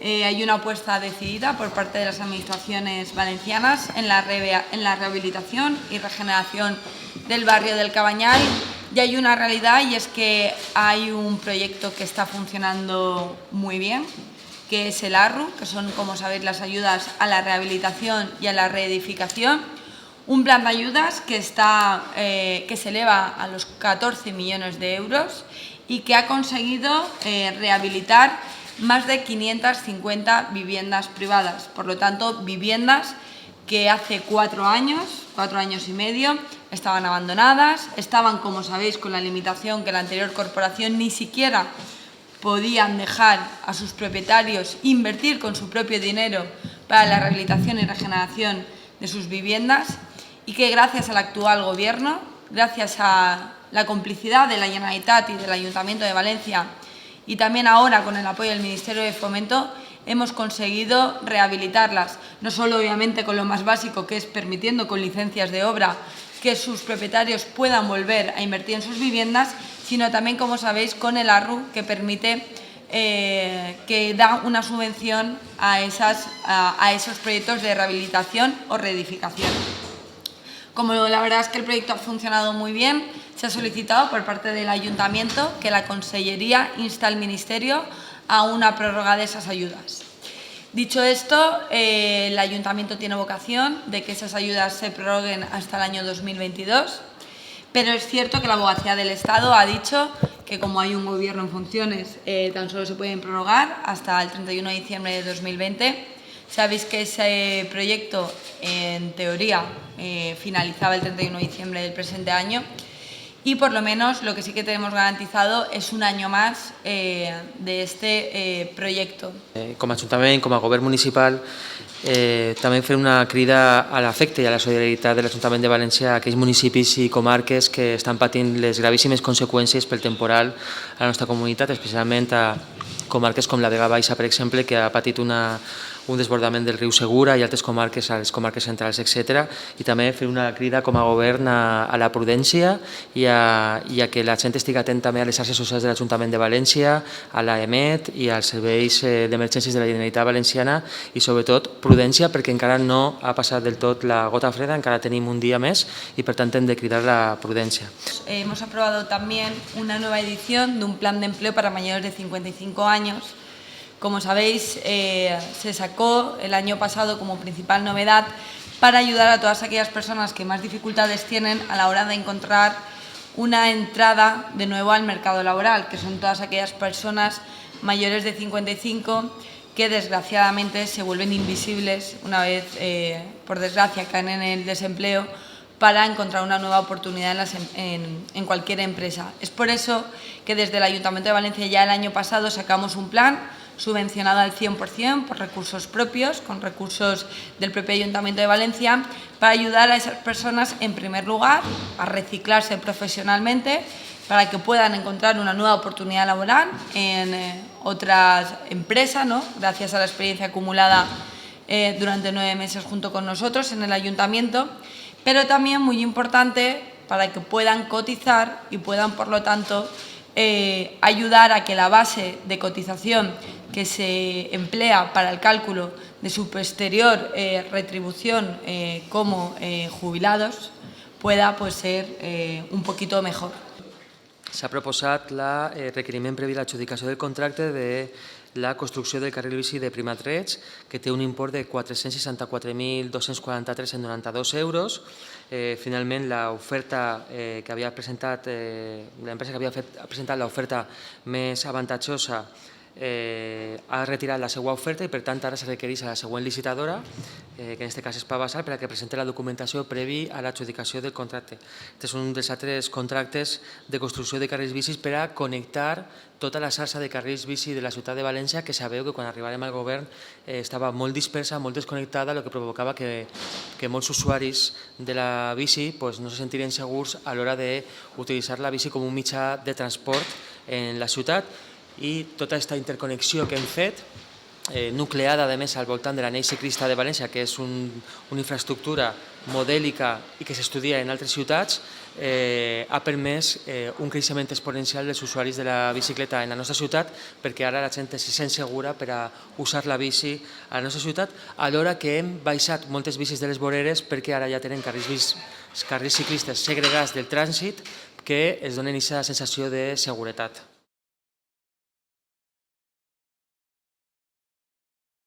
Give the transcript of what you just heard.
hay una apuesta decidida por parte de las administraciones valencianas en la rehabilitación y regeneración del barrio del Cabanyal. Y hay una realidad, y es que hay un proyecto que está funcionando muy bien, que es el ARRU, que son, como sabéis, las ayudas a la rehabilitación y a la reedificación. Un plan de ayudas que se eleva a los 14 millones de euros y que ha conseguido rehabilitar más de 550 viviendas privadas. Por lo tanto, viviendas que hace 4 años y medio, estaban abandonadas, estaban, como sabéis, con la limitación que la anterior corporación ni siquiera podían dejar a sus propietarios invertir con su propio dinero para la rehabilitación y regeneración de sus viviendas, y que gracias al actual Gobierno, gracias a la complicidad de la Generalitat y del Ayuntamiento de Valencia, y también ahora con el apoyo del Ministerio de Fomento, hemos conseguido rehabilitarlas, no solo obviamente con lo más básico, que es permitiendo con licencias de obra que sus propietarios puedan volver a invertir en sus viviendas, sino también, como sabéis, con el ARRU, que permite, que da una subvención a esos proyectos de rehabilitación o reedificación. Como la verdad es que el proyecto ha funcionado muy bien, se ha solicitado por parte del Ayuntamiento que la Consellería insta al Ministerio a una prórroga de esas ayudas. Dicho esto, el Ayuntamiento tiene vocación de que esas ayudas se prorroguen hasta el año 2022, pero es cierto que la Abogacía del Estado ha dicho que, como hay un Gobierno en funciones, tan solo se pueden prorrogar hasta el 31 de diciembre de 2020. Sabéis que ese proyecto, en teoría, finalizaba el 31 de diciembre del presente año, y por lo menos lo que sí que tenemos garantizado es un año más de este proyecto. Com a Ajuntament, com a Govern municipal, també fem una crida a l'afecte i a la solidaritat de l'Ajuntament de València a aquells municipis i comarques que estan patint les gravíssimes conseqüències pel temporal a la nostra comunitat, especialment a comarques com la Vega Baixa, per exemple, que ha patit un desbordament del riu Segura, i altres comarques, a les comarques centrals, etc. I també fer una crida com a govern a la prudència i a que la gent estigui atent també a les xarxes socials de l'Ajuntament de València, a l'AEMET i als serveis d'emergències de la Generalitat Valenciana, i sobretot prudència, perquè encara no ha passat del tot la gota freda, encara tenim un dia més i per tant hem de cridar la prudència. Hemos aprobado también una nueva edición de un plan de empleo para mayores de 55 años. Como sabéis, se sacó el año pasado como principal novedad para ayudar a todas aquellas personas que más dificultades tienen a la hora de encontrar una entrada de nuevo al mercado laboral, que son todas aquellas personas mayores de 55 que desgraciadamente se vuelven invisibles una vez, por desgracia, caen en el desempleo, para encontrar una nueva oportunidad en cualquier empresa. Es por eso que desde el Ayuntamiento de Valencia ya el año pasado sacamos un plan subvencionado al 100% por recursos propios, con recursos del propio Ayuntamiento de Valencia, para ayudar a esas personas, en primer lugar, a reciclarse profesionalmente, para que puedan encontrar una nueva oportunidad laboral en otras empresas, ¿no?, gracias a la experiencia acumulada durante 9 meses junto con nosotros en el Ayuntamiento, pero también, muy importante, para que puedan cotizar y puedan, por lo tanto, ayudar a que la base de cotización que se emplea para el cálculo de su posterior retribución como jubilados pueda, pues, ser un poquito mejor. S'ha proposat el requeriment previ a l'adjudicació del contracte de la construcció del carril bici de Primatreig, que té un import de 464.243,92 euros. Finalment, l'oferta que havia presentat, l'empresa que havia presentat l'oferta més avantatjosa ha retirat la seva oferta, i per tant ara se requereix a la següent licitadora, que en aquest cas és Pavasal, perquè presenti la documentació previ a l'adjudicació del contracte. Aquest és un dels altres contractes de construcció de carrils bicis per a connectar tota la xarxa de carrils bici de la ciutat de València, que sabeu que quan arribarem al govern estava molt dispersa, molt desconnectada, el que provocava que molts usuaris de la bici no se sentirien segurs a l'hora d'utilitzar la bici com un mitjà de transport en la ciutat. I tota aquesta interconnexió que hem fet nucleada, a més, al voltant de l'anell ciclista de València, que és una infraestructura modèlica i que s'estudia en altres ciutats, ha permès un creixement exponencial dels usuaris de la bicicleta en la nostra ciutat, perquè ara la gent se sent segura per a usar la bici a la nostra ciutat, alhora que hem baixat moltes bicis de les voreres perquè ara ja tenen carrils ciclistes segregats del trànsit que es donen aquesta sensació de seguretat.